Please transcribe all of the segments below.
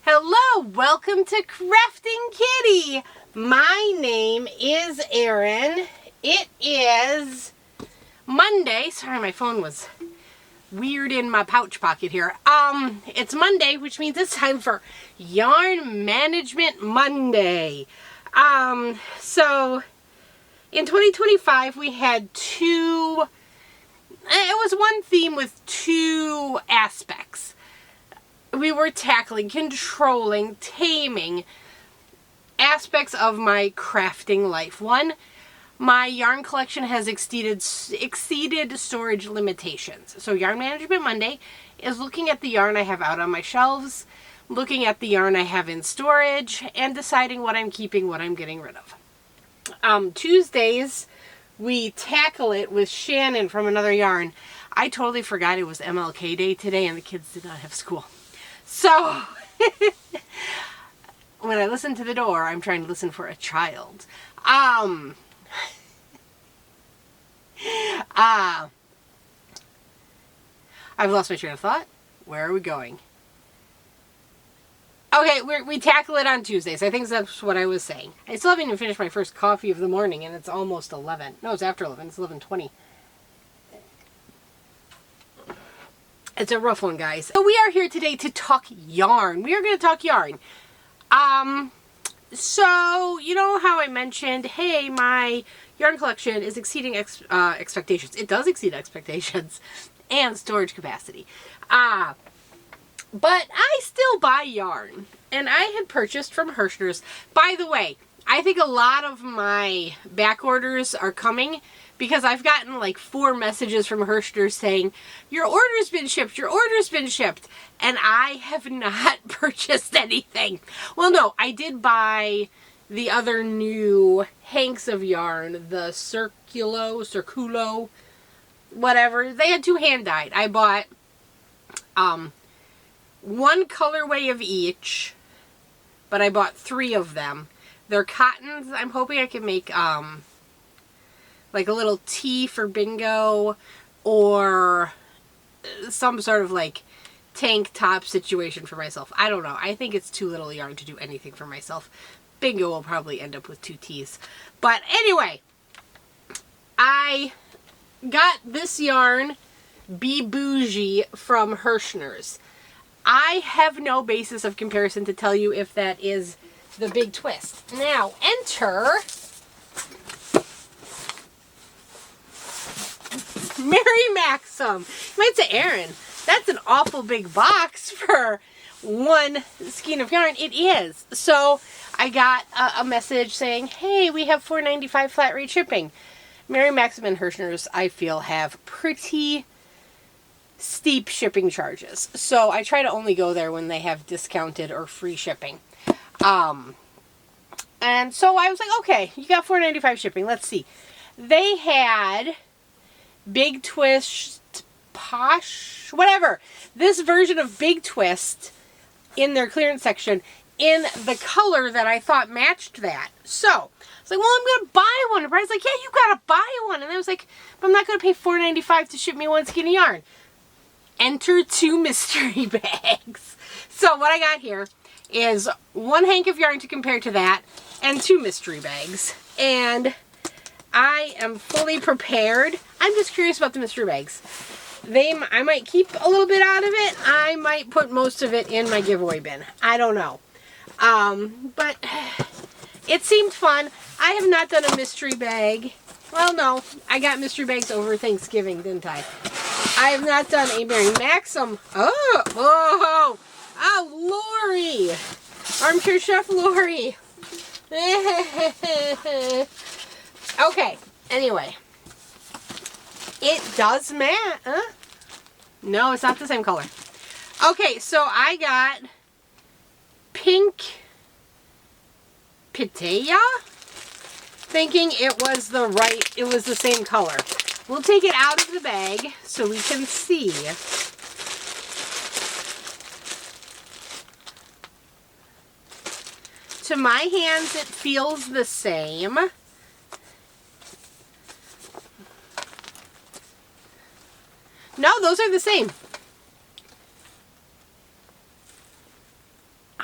Hello, welcome to Krafting Kitty. My name is Erin. It is Monday. Sorry, my phone was weird in my pouch pocket here. It's Monday, which means it's time for Yarn Management Monday. So in 2025 we had it was one theme with two aspects. We were tackling, controlling, taming aspects of my crafting life. One, my yarn collection has exceeded storage limitations. So Yarn Management Monday is looking at the yarn I have out on my shelves, looking at the yarn I have in storage, and deciding what I'm keeping, what I'm getting rid of. Tuesdays, we tackle it with Shannon from Another Yarn. I totally forgot it was MLK Day today and the kids did not have school. So, when I listen to the door, I'm trying to listen for a child. I've lost my train of thought. Where are we going? Okay, we tackle it on Tuesdays. I think that's what I was saying. I still haven't even finished my first coffee of the morning, and it's almost 11. No, it's after 11. It's 11:20. It's a rough one, guys. So we are here today to talk yarn. We are going to talk yarn. So, you know how I mentioned, hey, my yarn collection is exceeding expectations. It does exceed expectations and storage capacity. But I still buy yarn. And I had purchased from Hirschner's. By the way, I think a lot of my back orders are coming because I've gotten like 4 messages from Hirschner's saying, your order's been shipped, your order's been shipped. And I have not purchased anything. Well, no, I did buy the other new hanks of yarn, the Circulo, whatever. They had 2 hand-dyed. I bought one colorway of each, but I bought 3 of them. They're cottons. I'm hoping I can make like a little tee for bingo or some sort of like tank top situation for myself. I don't know. I think it's too little yarn to do anything for myself. Bingo will probably end up with 2 tees. But anyway, I got this yarn, Be Bougie, from Hirschner's. I have no basis of comparison to tell you if that is the big twist. Now, enter Mary Maxim. You might say, Erin, that's an awful big box for one skein of yarn. It is. So I got a message saying, hey, we have $4.95 flat rate shipping. Mary Maxim and Hirschner's, I feel, have pretty steep shipping charges. So I try to only go there when they have discounted or free shipping. And so I was like, okay, you got $4.95 shipping. Let's see. They had Big Twist, Posh, whatever. This version of Big Twist in their clearance section in the color that I thought matched that. So I was like, well, I'm going to buy one. And Brian's like, yeah, you got to buy one. And I was like, but I'm not going to pay $4.95 to ship me 1 skein of yarn. Enter 2 mystery bags. So what I got here is 1 hank of yarn to compare to that and 2 mystery bags. And I am fully prepared. I'm just curious about the mystery bags. I might keep a little bit out of it. I might put most of it in my giveaway bin. I don't know. But it seemed fun. I have not done a mystery bag. Well, no. I got mystery bags over Thanksgiving, didn't I? I have not done a Mary Maxim. Oh, Lori. Armchair Chef Lori. Okay, anyway. It does match. No, it's not the same color. Okay, so I got pink pitaya, thinking it was the same color. We'll take it out of the bag so we can see. To my hands, it feels the same. No, those are the same.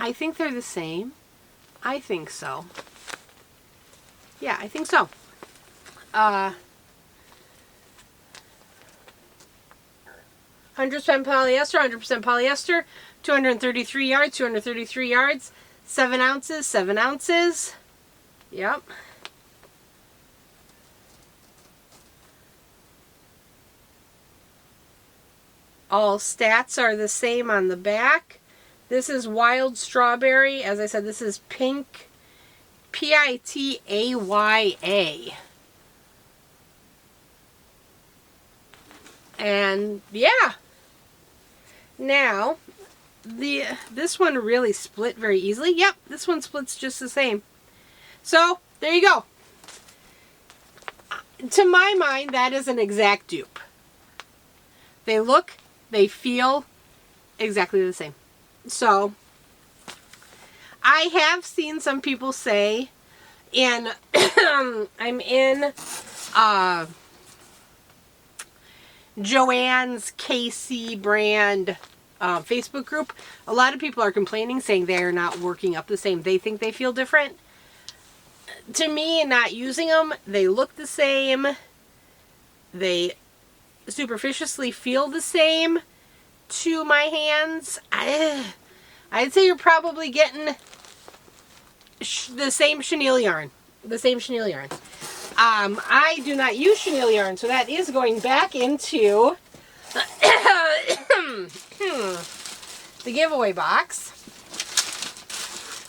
I think they're the same. I think so. Yeah, I think so. 100% polyester, 100% polyester, 233 yards, 233 yards, 7 ounces, 7 ounces. Yep. All stats are the same on the back. This is wild strawberry. As I said, this is pink. Pitaya. And yeah. Now, this one really split very easily. Yep, this one splits just the same. So, there you go. To my mind, that is an exact dupe. They look, they feel exactly the same. So, I have seen some people say, and I'm in Joann's KC brand Facebook group. A lot of people are complaining, saying they are not working up the same. They think they feel different. To me, not using them, they look the same. They superficially feel the same to my hands. I'd say you're probably getting the same chenille yarn. The same chenille yarn. I do not use chenille yarn, so that is going back into the giveaway box.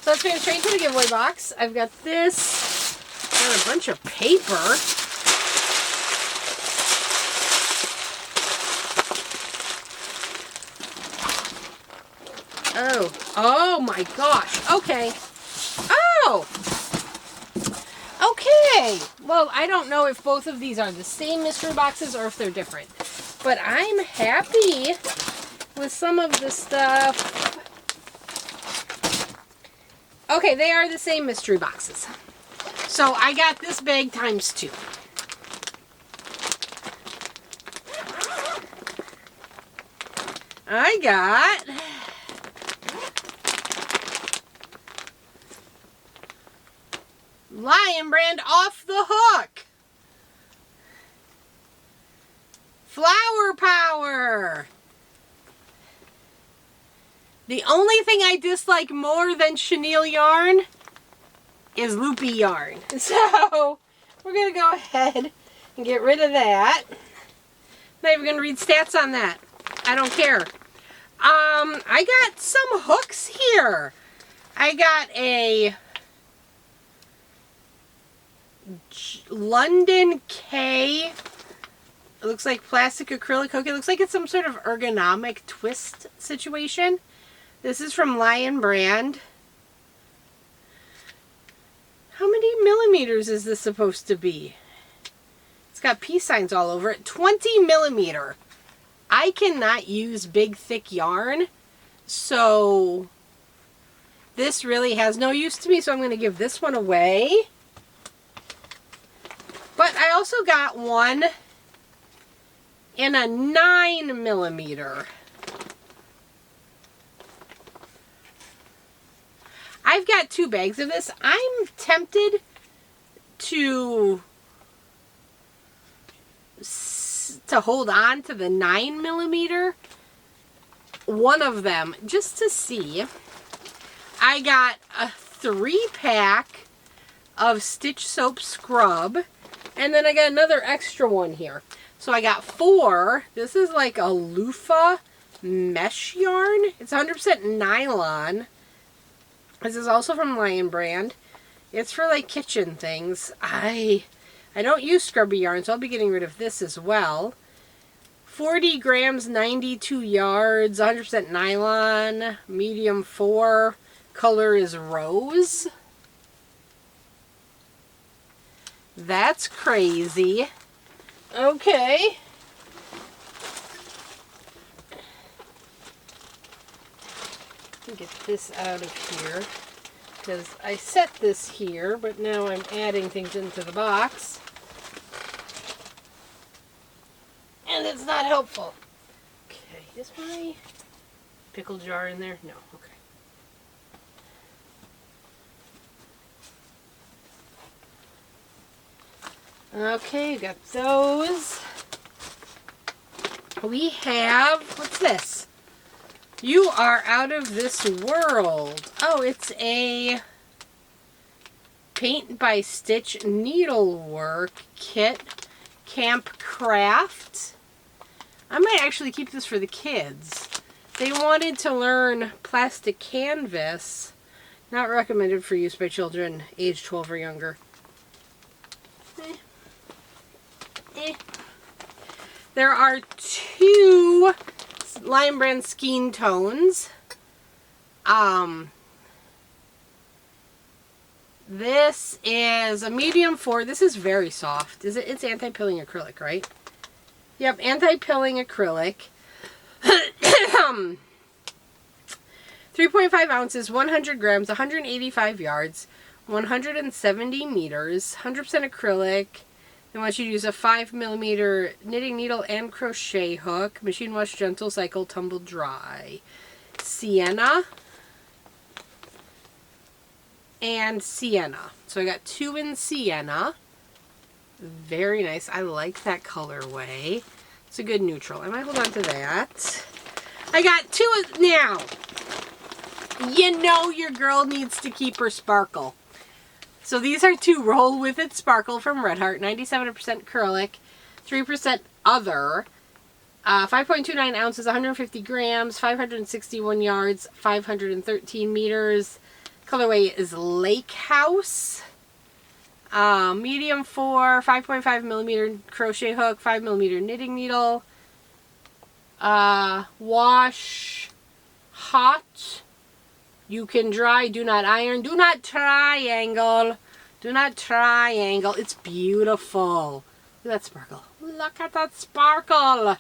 So let's go straight to the giveaway box. I've got this, got a bunch of paper. Oh my gosh. Okay. Oh! Okay. Well, I don't know if both of these are the same mystery boxes or if they're different. But I'm happy with some of the stuff. Okay, they are the same mystery boxes. So I got this bag times 2. I got Lion Brand Off the Hook. Flower Power. The only thing I dislike more than chenille yarn is loopy yarn. So we're going to go ahead and get rid of that. Not even going to read stats on that. I don't care. I got some hooks here. I got a London K. It looks like plastic acrylic hook. It looks like it's some sort of ergonomic twist situation. This is from Lion Brand. How many millimeters is this supposed to be? It's got peace signs all over it. 20 millimeter. I cannot use big, thick yarn, so this really has no use to me, so I'm going to give this one away. But I also got one in a 9 millimeter. I've got 2 bags of this. I'm tempted to hold on to the 9 millimeter, one of them, just to see. I got a 3-pack of Stitch Soap Scrub, and then I got another extra one here. So I got 4. This is like a loofah mesh yarn. It's 100% nylon. This is also from Lion Brand. It's for like kitchen things. I don't use scrubby yarn, so I'll be getting rid of this as well. 40 grams, 92 yards, 100% nylon, medium 4. Color is rose. That's crazy. Okay. Get this out of here, because I set this here, but now I'm adding things into the box, and it's not helpful. Okay, is my pickle jar in there? No, okay. Okay, got those. We have, what's this? You Are Out of This World. Oh, it's a Paint by Stitch needlework kit. Camp Craft. I might actually keep this for the kids. They wanted to learn plastic canvas. Not recommended for use by children age 12 or younger. There are 2 Lion Brand skein tones. This is a medium 4. This is very soft. It's anti-pilling acrylic, right? Yep, anti-pilling acrylic. 3.5 ounces, 100 grams, 185 yards, 170 meters, 100% acrylic. They want you to use a 5mm knitting needle and crochet hook. Machine wash, gentle cycle, tumble dry. Sienna. And Sienna. So I got 2 in Sienna. Very nice. I like that colorway. It's a good neutral. I might hold on to that. I got 2 now. You know your girl needs to keep her sparkle. So these are 2 Roll With It Sparkle from Red Heart, 97% acrylic, 3% other, 5.29 ounces, 150 grams, 561 yards, 513 meters. Colorway is Lake House. Medium 4, 5.5mm crochet hook, 5mm knitting needle. Wash hot. You can dry, do not iron, do not triangle. Do not triangle. It's beautiful. Look at that sparkle. Look at that sparkle.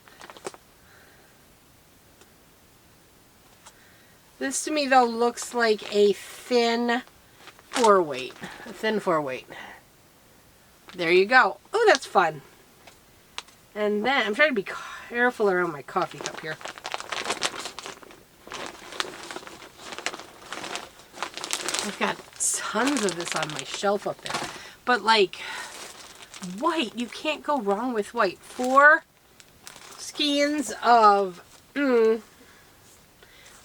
This to me though looks like a thin 4-weight. A thin 4-weight. There you go. Oh, that's fun. And then I'm trying to be careful around my coffee cup here. I've got tons of this on my shelf up there. But like white, you can't go wrong with white. 4 skeins of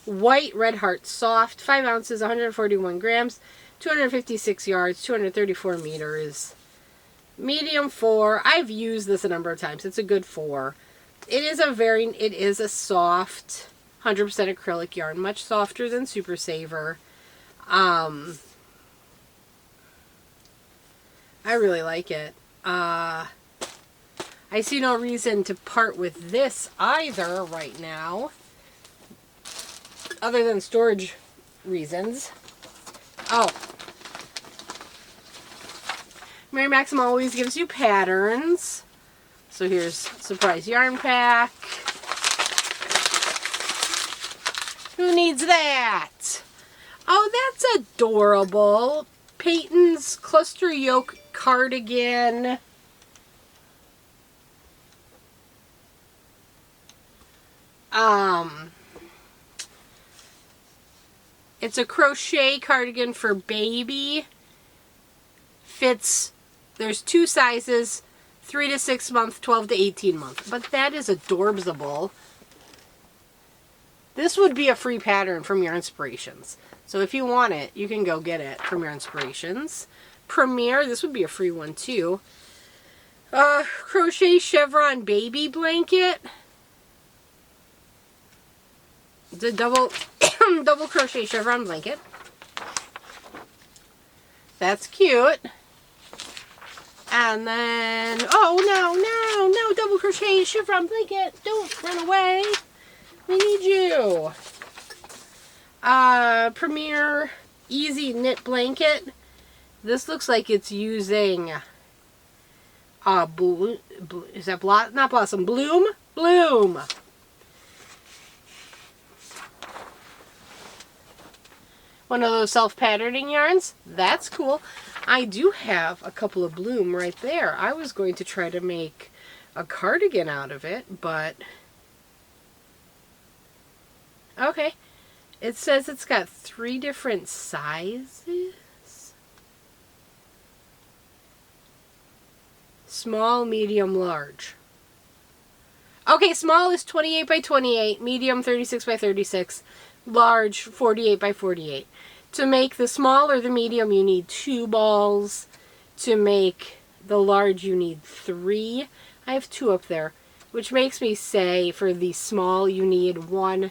white Red Heart soft, 5 ounces, 141 grams, 256 yards, 234 meters. Medium 4. I've used this a number of times. It's a good 4. It is a soft 100% acrylic yarn, much softer than Super Saver. I really like it. I see no reason to part with this either right now, other than storage reasons. Oh, Mary Maxim always gives you patterns. So here's surprise yarn pack. Who needs that? Oh, that's adorable. Peyton's cluster yoke cardigan. It's a crochet cardigan for baby. Fits, there's 2 sizes, 3 to 6 month, 12 to 18 month. But that is adorbsable. This would be a free pattern from your inspirations. So if you want it, you can go get it from your inspirations. Premier, this would be a free one too. Crochet chevron baby blanket. It's a double crochet chevron blanket. That's cute. And then, oh no, double crochet chevron blanket. Don't run away. We need you. Premier Easy Knit Blanket. This looks like it's using is that not Blossom? Bloom? Bloom. One of those self-patterning yarns. That's cool. I do have a couple of Bloom right there. I was going to try to make a cardigan out of it, but okay. It says it's got 3 different sizes. Small, medium, large. Okay, small is 28 by 28, medium 36 by 36, large 48 by 48. To make the small or the medium, you need 2 balls. To make the large, you need 3. I have 2 up there, which makes me say for the small, you need 1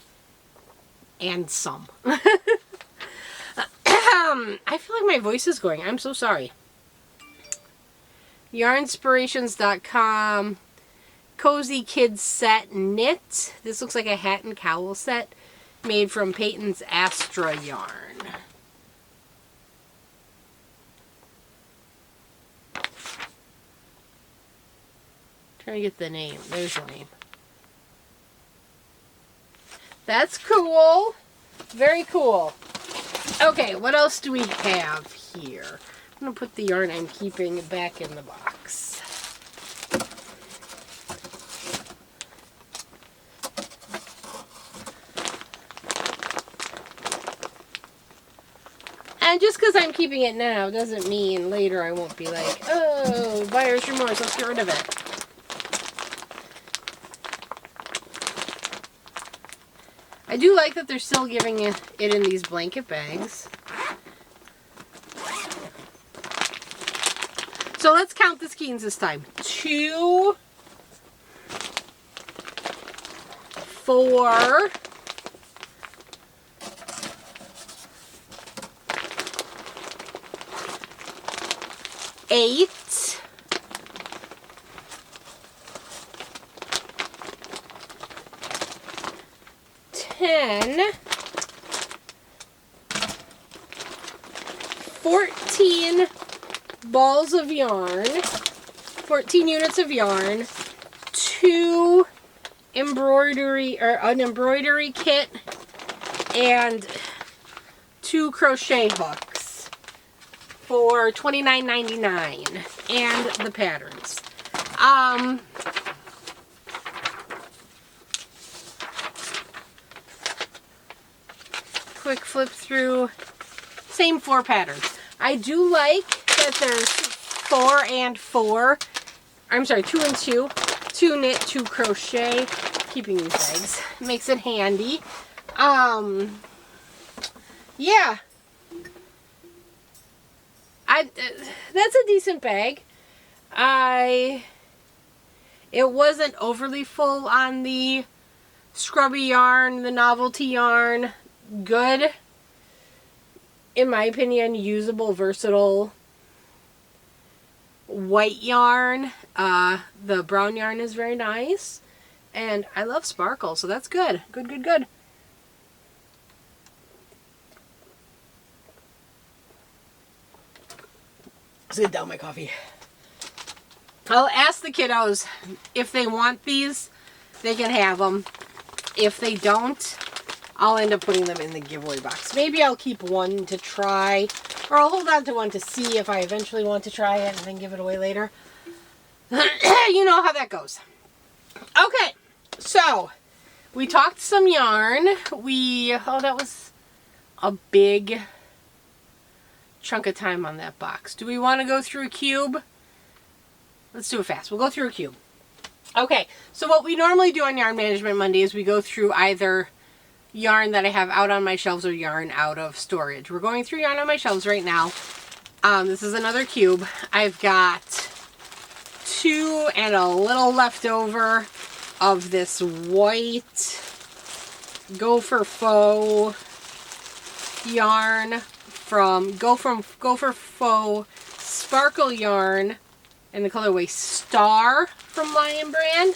and some. I feel like my voice is going. I'm so sorry. Yarnspirations.com. Cozy Kids Set Knit. This looks like a hat and cowl set made from Peyton's Astra yarn. Trying to get the name. There's the name. That's cool. Very cool. Okay, what else do we have here? I'm going to put the yarn I'm keeping back in the box. And just because I'm keeping it now doesn't mean later I won't be like, oh, buyer's remorse, let's get rid of it. I do like that they're still giving it in these blanket bags. So let's count the skeins this time. 2, 4, 8, 10, 14 balls of yarn, 14 units of yarn, 2 embroidery or an embroidery kit, and 2 crochet hooks for $29.99, and the patterns. Quick flip through. Same 4 patterns. I do like that there's 4 and 4. I'm sorry, 2 and 2. 2 knit, 2 crochet. Keeping these bags makes it handy. Yeah. That's a decent bag. It wasn't overly full on the scrubby yarn, the novelty yarn. Good, in my opinion, usable, versatile white yarn. The brown yarn is very nice, and I love sparkle, so that's good. Good, good, good. Let's get down my coffee. I'll ask the kiddos if they want these, they can have them. If they don't, I'll end up putting them in the giveaway box. Maybe I'll keep one to try, or I'll hold on to one to see if I eventually want to try it and then give it away later. You know how that goes. Okay, so we talked some yarn. Oh, that was a big chunk of time on that box. Do we want to go through a cube? Let's do it fast. We'll go through a cube. Okay, so what we normally do on Yarn Management Monday is we go through either yarn that I have out on my shelves or yarn out of storage. We're going through yarn on my shelves right now. This is another cube. I've got 2 and a little left over of this white Gopher Faux yarn from Gopher Faux Sparkle Yarn in the colorway Star from Lion Brand.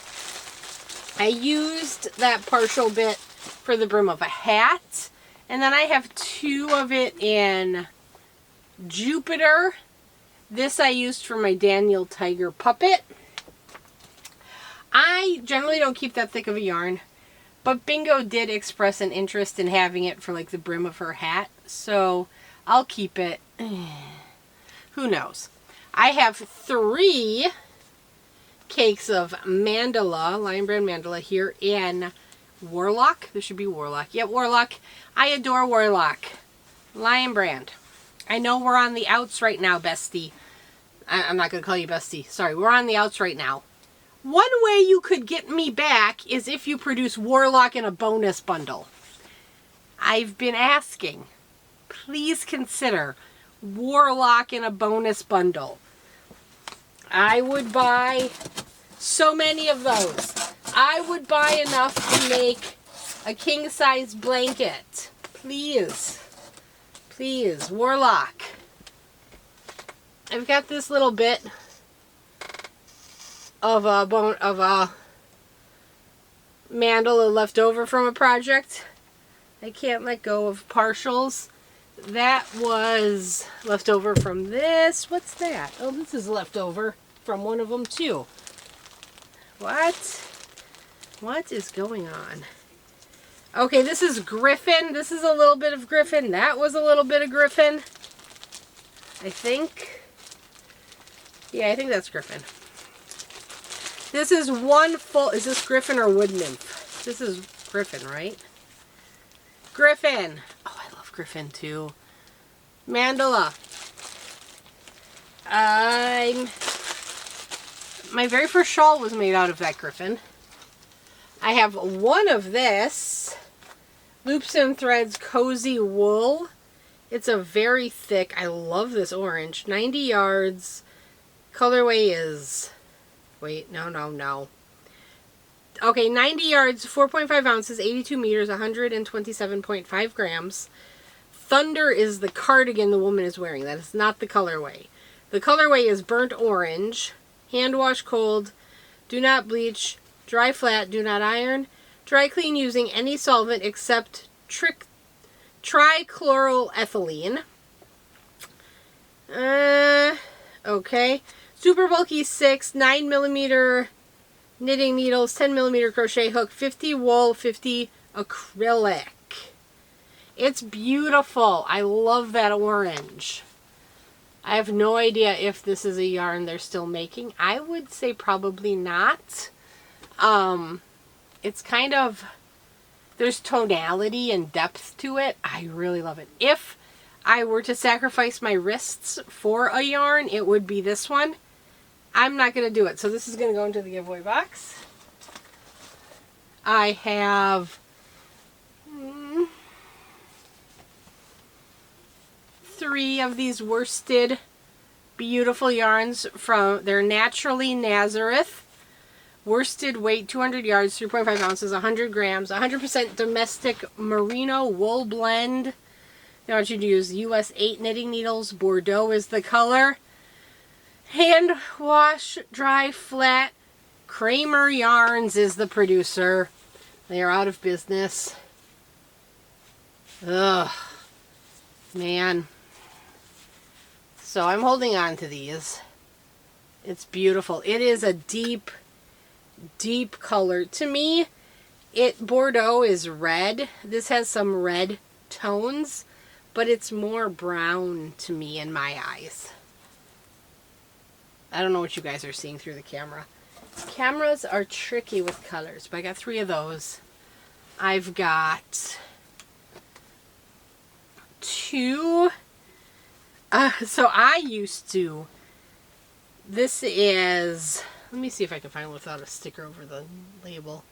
I used that partial bit for the brim of a hat, and then I have 2 of it in Jupiter. This I used for my Daniel Tiger puppet. I generally don't keep that thick of a yarn, but Bingo did express an interest in having it for like the brim of her hat, so I'll keep it. Who knows? I have 3 cakes of mandala, Lion Brand mandala here in Warlock. This should be Warlock. Yep, Warlock. I adore Warlock. Lion Brand. I know we're on the outs right now, bestie. I'm not going to call you bestie. Sorry, we're on the outs right now. One way you could get me back is if you produce Warlock in a bonus bundle. I've been asking. Please consider Warlock in a bonus bundle. I would buy so many of those. I would buy enough to make a king-size blanket. Please. Please, Warlock. I've got this little bit of a mandala left over from a project. I can't let go of partials. That was left over from this. What's that? Oh, this is left over from one of them too. What is going on? Okay, this is Griffin. This is a little bit of Griffin. That was a little bit of Griffin. I think. Yeah, I think that's Griffin. This is one full... Is this Griffin or Wood Nymph? This is Griffin, right? Griffin. Oh, I love Griffin too. Mandala. My very first shawl was made out of that Griffin. I have one of this. Loops and Threads Cozy Wool. It's a very thick... I love this orange. 90 yards... Colorway is, wait, no. Okay, 90 yards, 4.5 ounces, 82 meters, 127.5 grams. Thunder is the cardigan the woman is wearing. That is not the colorway. The colorway is burnt orange, hand wash cold, do not bleach, dry flat, do not iron, dry clean using any solvent except trichloroethylene. Okay. Super bulky 6, 9mm knitting needles, 10mm crochet hook, 50 wool, 50 acrylic. It's beautiful. I love that orange. I have no idea if this is a yarn they're still making. I would say probably not. It's kind of, there's tonality and depth to it. I really love it. If I were to sacrifice my wrists for a yarn, it would be this one. I'm not going to do it. So this is going to go into the giveaway box. I have 3 of these worsted beautiful yarns from, they're Naturally Nazareth. Worsted weight 200 yards, 3.5 ounces, 100 grams, 100% domestic merino wool blend. I want you to use US 8 knitting needles. Bordeaux is the color. Hand wash, dry, flat. Kramer Yarns is the producer. They are out of business. Ugh. Man. So I'm holding on to these. It's beautiful. It is a deep, deep color. To me, Bordeaux is red. This has some red tones, but it's more brown to me in my eyes. I don't know what you guys are seeing through the camera. Cameras are tricky with colors, but I got 3 of those. I've got 2. So I used to, this is, let me see if I can find one without a sticker over the label.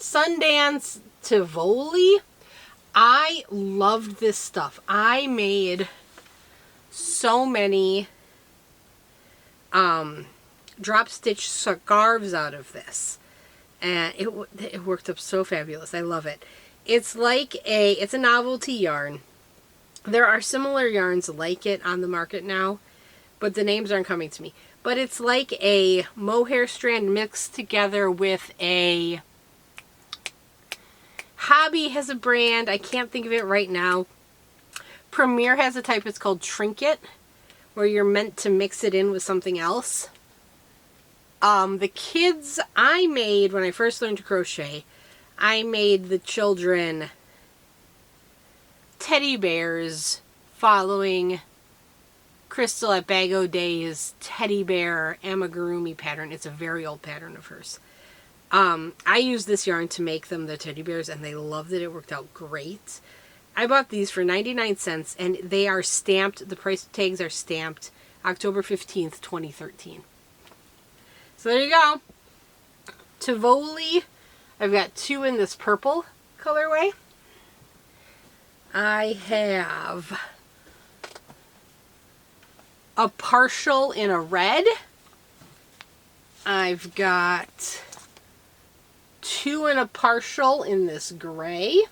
Sundance Tivoli. I loved this stuff. I made so many drop stitch scarves out of this, and it worked up so fabulous. I love it. It's like it's a novelty yarn. There are similar yarns like it on the market now, but the names aren't coming to me. But it's like a mohair strand mixed together with a Hobby has a brand. I can't think of it right now. Premier has a type. It's called Trinket, where you're meant to mix it in with something else. The kids I made when I first learned to crochet, I made the children teddy bears following Crystal at Bag O' Day's teddy bear amigurumi pattern. It's a very old pattern of hers. I used this yarn to make them the teddy bears, and they loved it. It worked out great. I bought these for 99 cents, and they are stamped. The price tags are stamped October 15th, 2013. So there you go. Tivoli. I've got 2 in this purple colorway. I have a partial in a red. I've got 2 in a partial in this gray.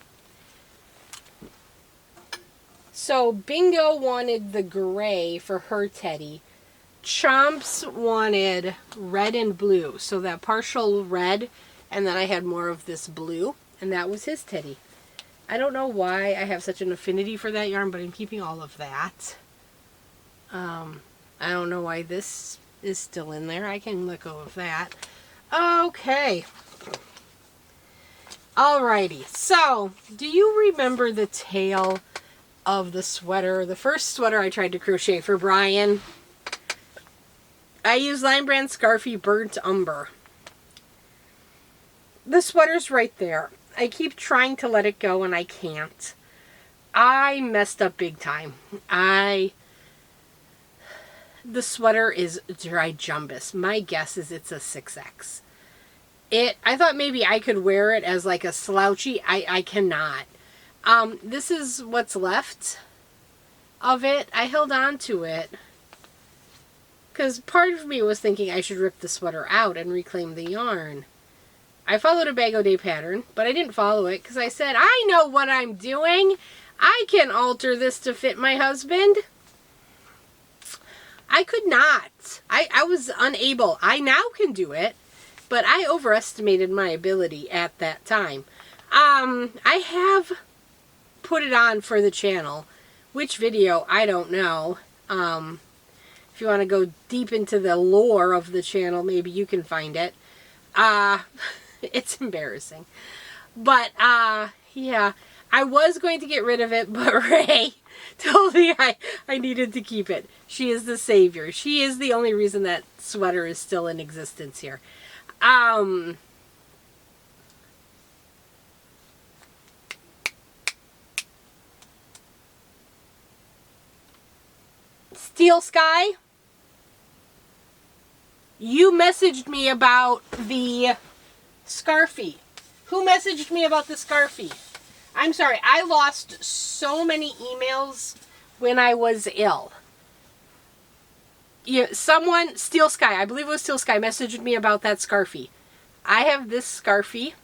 So Bingo wanted the gray for her teddy. Chomps wanted red and blue. So that partial red, and then I had more of this blue, and that was his teddy. I don't know why I have such an affinity for that yarn, but I'm keeping all of that. I don't know why this is still in there. I can let go of that. Okay. Alrighty. So, do you remember the tail of the sweater? The first sweater I tried to crochet for Brian. I used Lion Brand Scarfy Burnt Umber. The sweater's right there. I keep trying to let it go and I can't. I messed up big time. The sweater is dry jumbus. My guess is it's a 6X. I thought maybe I could wear it as like a slouchy. I cannot. This is what's left of it. I held on to it because part of me was thinking I should rip the sweater out and reclaim the yarn. I followed a Bag O' Day pattern, but I didn't follow it because I said, I know what I'm doing. I can alter this to fit my husband. I could not. I was unable. I now can do it, but I overestimated my ability at that time. I have put it on for the channel. Which video, I don't know. If you want to go deep into the lore of the channel, maybe you can find it. It's embarrassing. But, yeah. I was going to get rid of it, but Ray told me I needed to keep it. She is the savior. She is the only reason that sweater is still in existence here. Steel Sky, you messaged me about the Scarfy. Who messaged me about the Scarfy? I'm sorry, I lost so many emails when I was ill. Someone, Steel Sky, I believe it was Steel Sky, messaged me about that Scarfy. I have this Scarfy.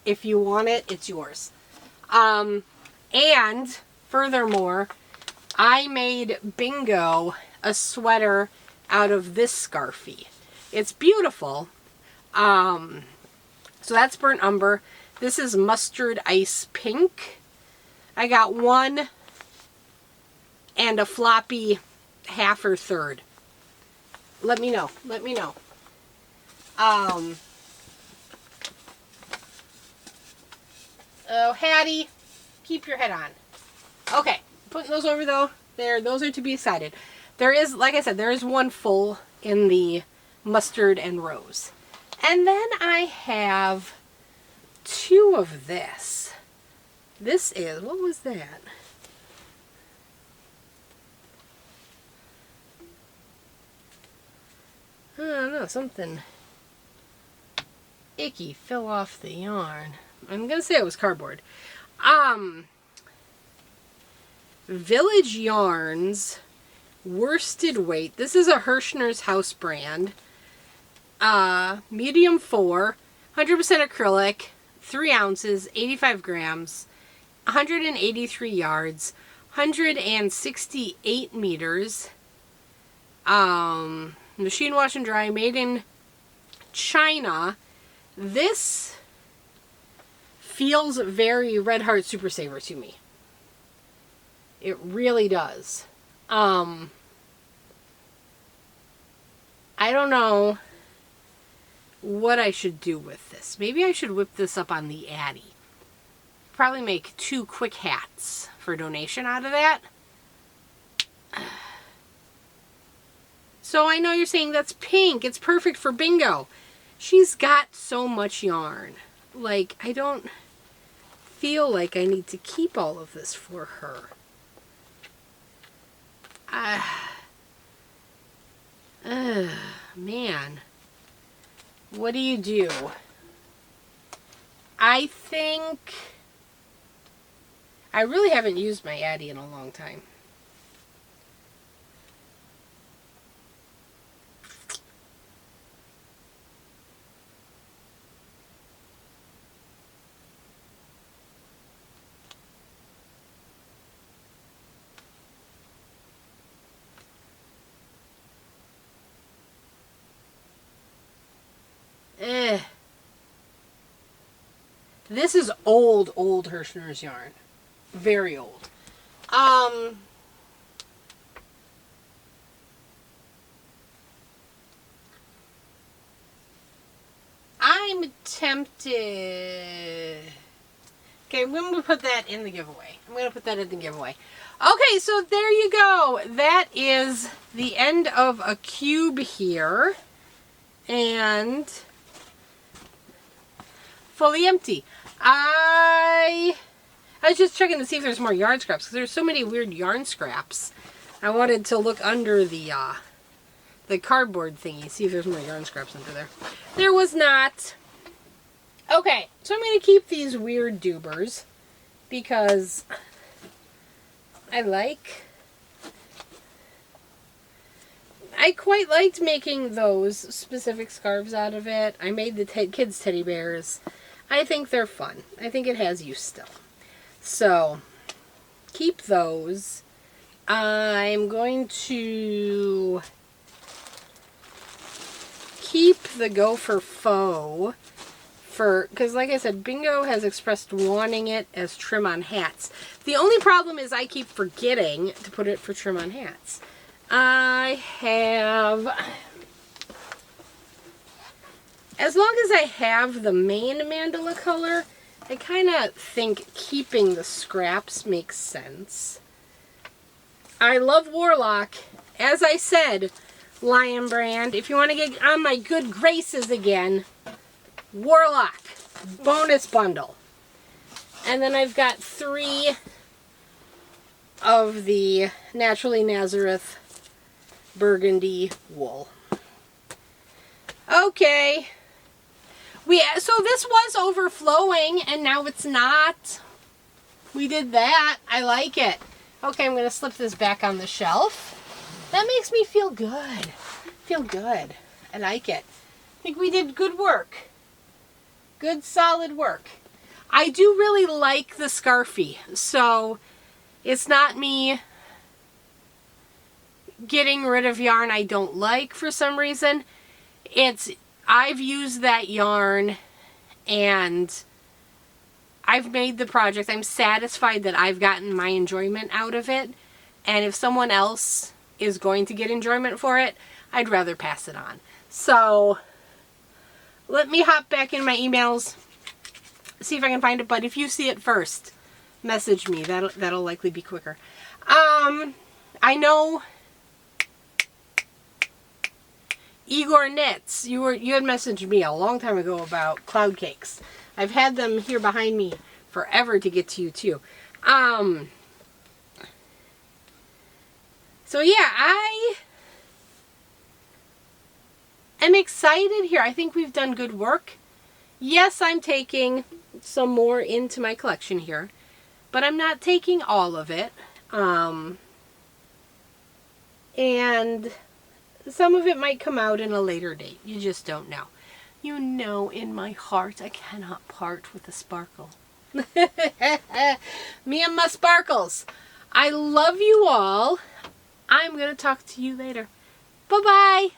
If you want it, it's yours. And furthermore, I made Bingo a sweater out of this Scarfy. It's beautiful. So that's Burnt Umber. This is Mustard Ice Pink. I got 1 and a floppy half or third. Let me know. Let me know. Oh, Hattie, keep your head on. Okay, putting those over though. There, those are to be decided. There is, like I said, there is 1 full in the mustard and rose. And then I have 2 of this. This is, what was that? I don't know, something icky fell off the yarn. I'm gonna say it was cardboard. Village Yarns worsted weight. This is a Hirschner's House brand. Medium 4, 100% acrylic, 3 ounces, 85 grams, 183 yards, 168 meters. Machine wash and dry, made in China. This feels very Red Heart Super Saver to me. It really does. I don't know what I should do with this. Maybe I should whip this up on the Addy. Probably make 2 quick hats for donation out of that. So I know you're saying that's pink. It's perfect for Bingo. She's got so much yarn. Like, I don't feel like I need to keep all of this for her. Man. What do you do? I think I really haven't used my Addie in a long time. This is old Hirschner's yarn. Very old. I'm tempted. Okay, I'm going to put that in the giveaway. Okay, so there you go. That is the end of a cube here. And fully empty. I was just checking to see if there's more yarn scraps, because there's so many weird yarn scraps. I wanted to look under the cardboard thingy, see if there's more yarn scraps under there. There was not. Okay, so I'm going to keep these weird dubers because I quite liked making those specific scarves out of it. I made the kids' teddy bears. I think they're fun. I think it has use still. So, keep those. I'm going to keep the Gopher Faux because like I said, Bingo has expressed wanting it as trim on hats. The only problem is I keep forgetting to put it for trim on hats. I have, as long as I have the main mandala color, I kind of think keeping the scraps makes sense. I love Warlock. As I said, Lion Brand, if you want to get on my good graces again, Warlock bonus bundle. And then I've got 3 of the Naturally Nazareth burgundy wool. Okay. So this was overflowing and now it's not. We did that. I like it. Okay, I'm going to slip this back on the shelf. That makes me feel good. Feel good. I like it. I think we did good work. Good solid work. I do really like the Scarfie, so it's not me getting rid of yarn I don't like for some reason. I've used that yarn and I've made the project. I'm satisfied that I've gotten my enjoyment out of it, and if someone else is going to get enjoyment for it, I'd rather pass it on. So let me hop back in my emails, see if I can find it, but if you see it first, message me. That'll likely be quicker. I know Igor Knits, you had messaged me a long time ago about cloud cakes. I've had them here behind me forever to get to you too. So yeah, I am excited here. I think we've done good work. Yes, I'm taking some more into my collection here, but I'm not taking all of it. And some of it might come out in a later date. You just don't know. You know, in my heart, I cannot part with a sparkle. Me and my sparkles. I love you all. I'm going to talk to you later. Bye-bye.